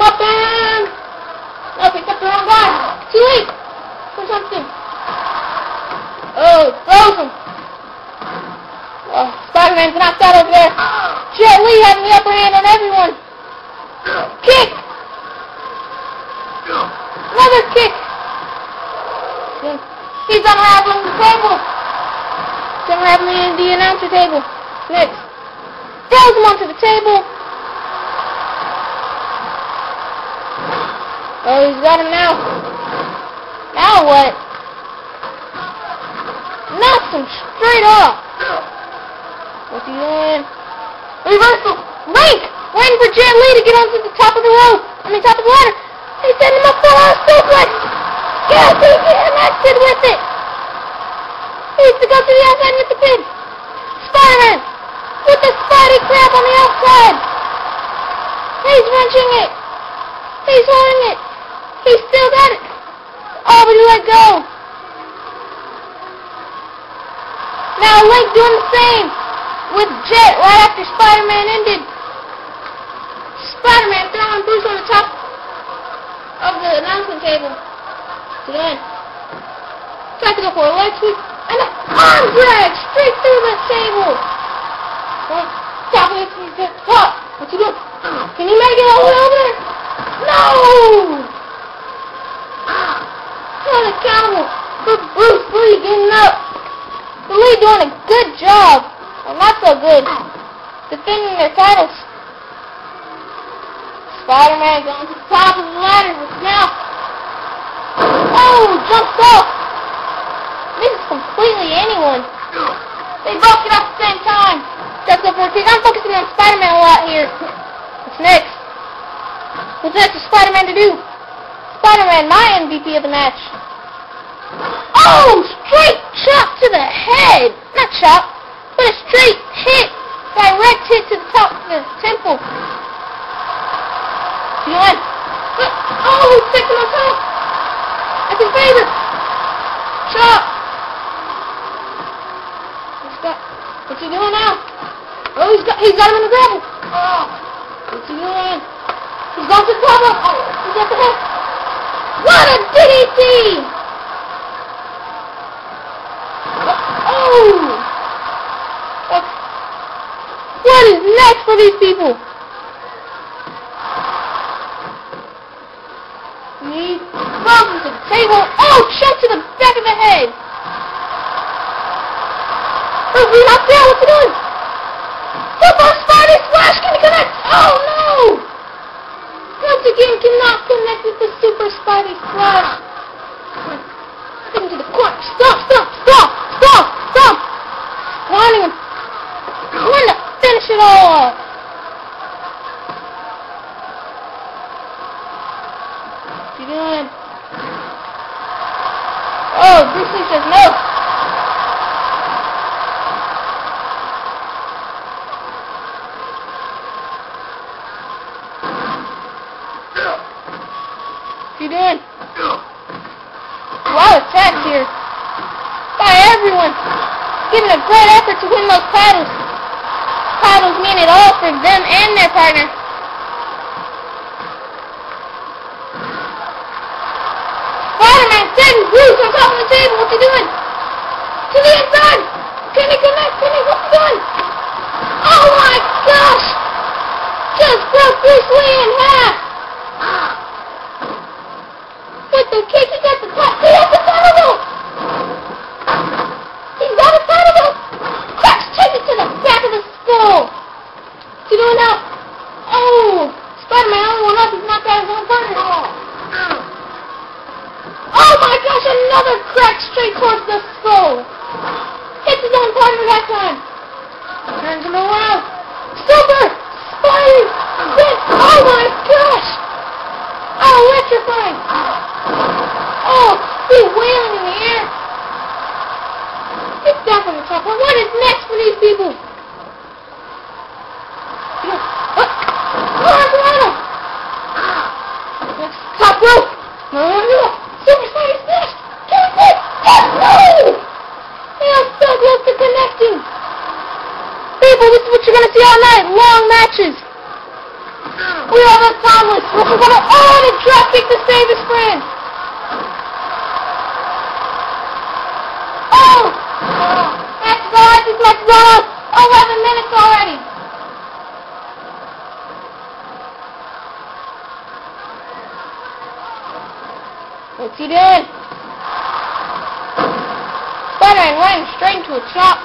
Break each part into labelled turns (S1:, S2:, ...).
S1: Stop him! No, picked up the wrong guy. Too late. For something. Oh, frozen. Oh, Spider-Man's knocked out over there. Jet Li having the upper hand on everyone. Kick! Another kick! He's unraveling the table. He's unraveling the announcer table. Next. Throws him onto the table. Oh, he's got him now. Now what? Knocks him straight off. What's he doing? Reversal! Link! Waiting for Jet Li to get onto the top of the rope. Top of the ladder. He sent him up for a suplex. Yes, he connected with it. He needs to go to the outside with the pin. Spider-Man with the Spidey crab on the outside. He's wrenching it. He's holding it. He's still got it. Oh, but he let go. Now Link doing the same with Jet right after Spider-Man ended. Spider-Man throwing Bruce on the top of the announcement table. Again. Tries to go for a leg sweep. And an arm drag straight through the table. Top of the top. What's he doing? Can he make it all the way over there? No! Unaccountable for Bruce Lee getting up. The Lee doing a good job. Well, not so good. Defending their titles. Spider-Man going to the top of the ladder now. Oh, jumps off. This is completely anyone. They both get off at the same time. Just up for a kick. I'm focusing on Spider-Man a lot here. What's next? What's next for Spider-Man to do? Spider-Man, my MVP of the match. Oh, straight chop to the head. Not chop, but a straight hit. Direct hit to the top of the temple. You know what? Oh, he's sticking on top. That's his favorite. Chop. What's he doing now? Oh, he's got him in the gravel. Oh, what's he doing? He's going to the top of. Oh, he's got the head. What a DDT! Oh! What is next for these people? He throws him to the table. Oh, chunk to the back of the head. Oh, he's not there. What's he doing? Super Spider Splash. Can he connect? Oh, no! Once again, cannot connect with the Super Spidey Splash. Get him to the corner. Stop! Wanting him. When to finish it all off. What's he doing? Oh, Bruce Lee says no. What's he doing? A lot of attacks here. By everyone. Giving a great effort to win those titles. Titles mean it all for them and their partner. Spider-Man setting Bruce on top of the table. What's he doing? To the inside. Can he connect? What's he doing? Oh my gosh! Just broke Bruce Lee in half. With the kick, he got the top. He has the title belt. He's got a title belt. Cracks, take it to the back of the skull. What's he doing now? Oh, Spider-Man only went up. He's knocked out his own partner. Oh my gosh, another crack straight towards the skull. Hits his own partner that time. Turns him around. Super Spidey. Oh my gosh. Oh, electrifying. Oh, he's wailing in the air. It's down from the top. What is next for these people? Top rope. Super Spidey Splash. No! They are so close to connecting. People, this is what you're going to see all night. Long matches. We have a timeless. We're gonna and drop kick to save his friend. Oh! Match is on. This match is on. 11 minutes already. What's he doing? Spider-Man running straight into a chop.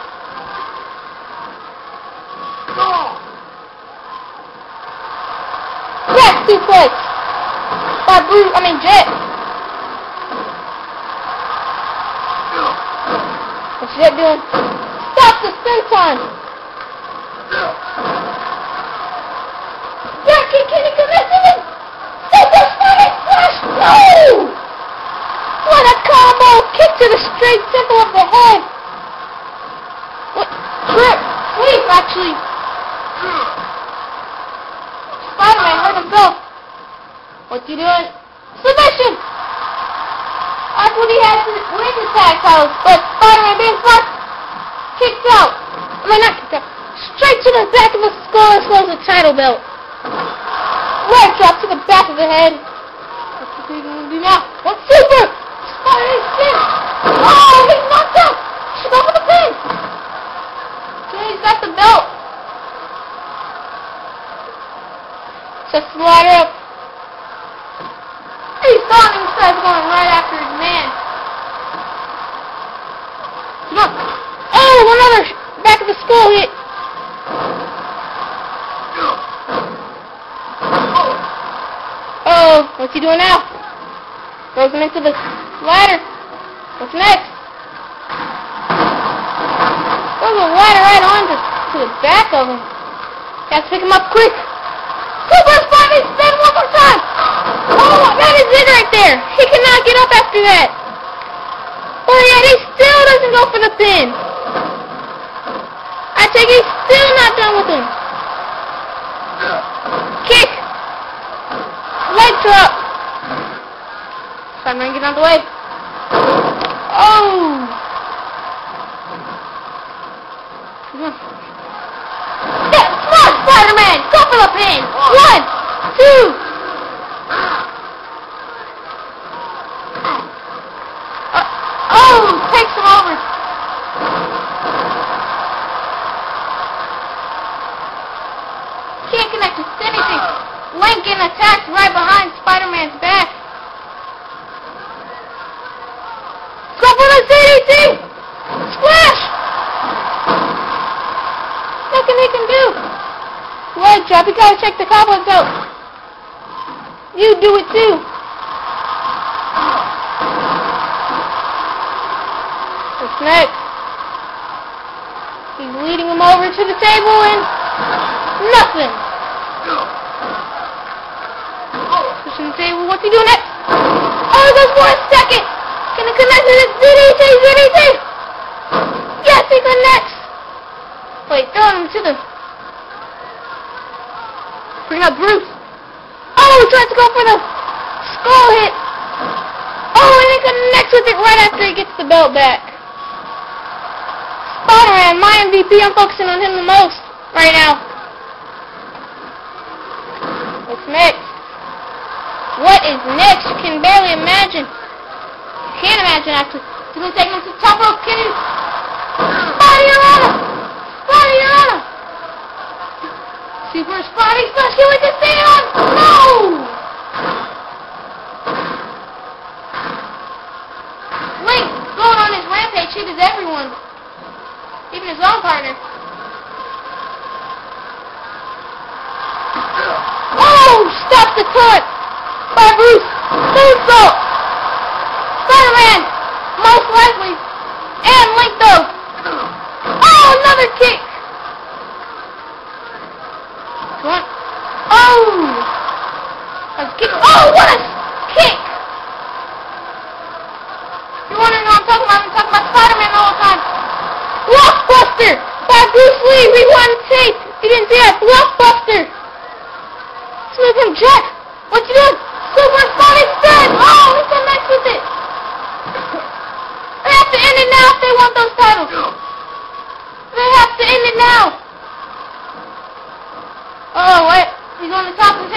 S1: Yes, suplex! By Jet. What's Jet doing? Stop the spin time! Yeah, can he connect with him? Super Sonic Flash! No! What a combo! Kick to the straight temple of the head! What? Trip! Sleep, actually! Spider-Man hurt himself! What's he doing? Submission! That's what he has to win the tag titles, but Spider-Man being fast, kicked out. I mean, not kicked out. Straight to the back of the skull and slows the title belt. Leg drop to the back of the head. What's he going to do now? What's super? Spider-Man spin! Oh, he's knocked out! Should go for the pin! Okay, he's got the belt. Sets the ladder up. He's gone and starts going right after his man. Come on. Oh, another back of the skull hit. Oh, what's he doing now? Throws him into the ladder. What's next? Throws the ladder right on to the back of him. Has to pick him up quick. Super Spidey spin one more time! Oh, that is it right there! He cannot get up after that! Or yet he still doesn't go for the pin! I take it he's still not done with him! Kick! Leg drop! Spider-Man, get out of the way! Oh! Yeah, come on, Spider-Man! Go for the pin! 1, 2! Oh! Takes him over! Can't connect to anything! Lincoln attacks right behind Spider-Man's back! Go for the CDT! Splash! Nothing he can do! Leg drop, you gotta check the cobwebs out! You do it too! What's next? He's leading him over to the table and nothing! Pushing the table, what's he doing next? Oh, he goes for a second! Can he connect to this ZDT? Yes, he connects! Wait, throwing him to the... Bring up Bruce! Oh, he tries to go for the skull hit! Oh, and he connects with it right after he gets the belt back. Spider-Man, my MVP, I'm focusing on him the most right now. What's next? What is next? You can barely imagine. You can't imagine, actually. He's going to take him to the top rope. Can he? Spider-Irana! Spider-Irana! Super Spidey Splash, can we just stay on? No! Link going on his rampage, cheated everyone. Even his own partner. Oh! Stop the cut! By Bruce! Moonsault! Spider-Man! Most likely! And Link though! Oh! Another kick! What? Oh! A kick! Oh! What a kick! You're wondering what I'm talking about? I'm talking about Spider-Man all the time. Blockbuster! By Bruce Lee! Rewind tape! You didn't see that? Blockbuster! Smooth from Jack! What you doing? Super Sonic Spin! Oh! He connects with it! They have to end it now if they want those titles! They have to end it now! Oh, wait. He's on the top of the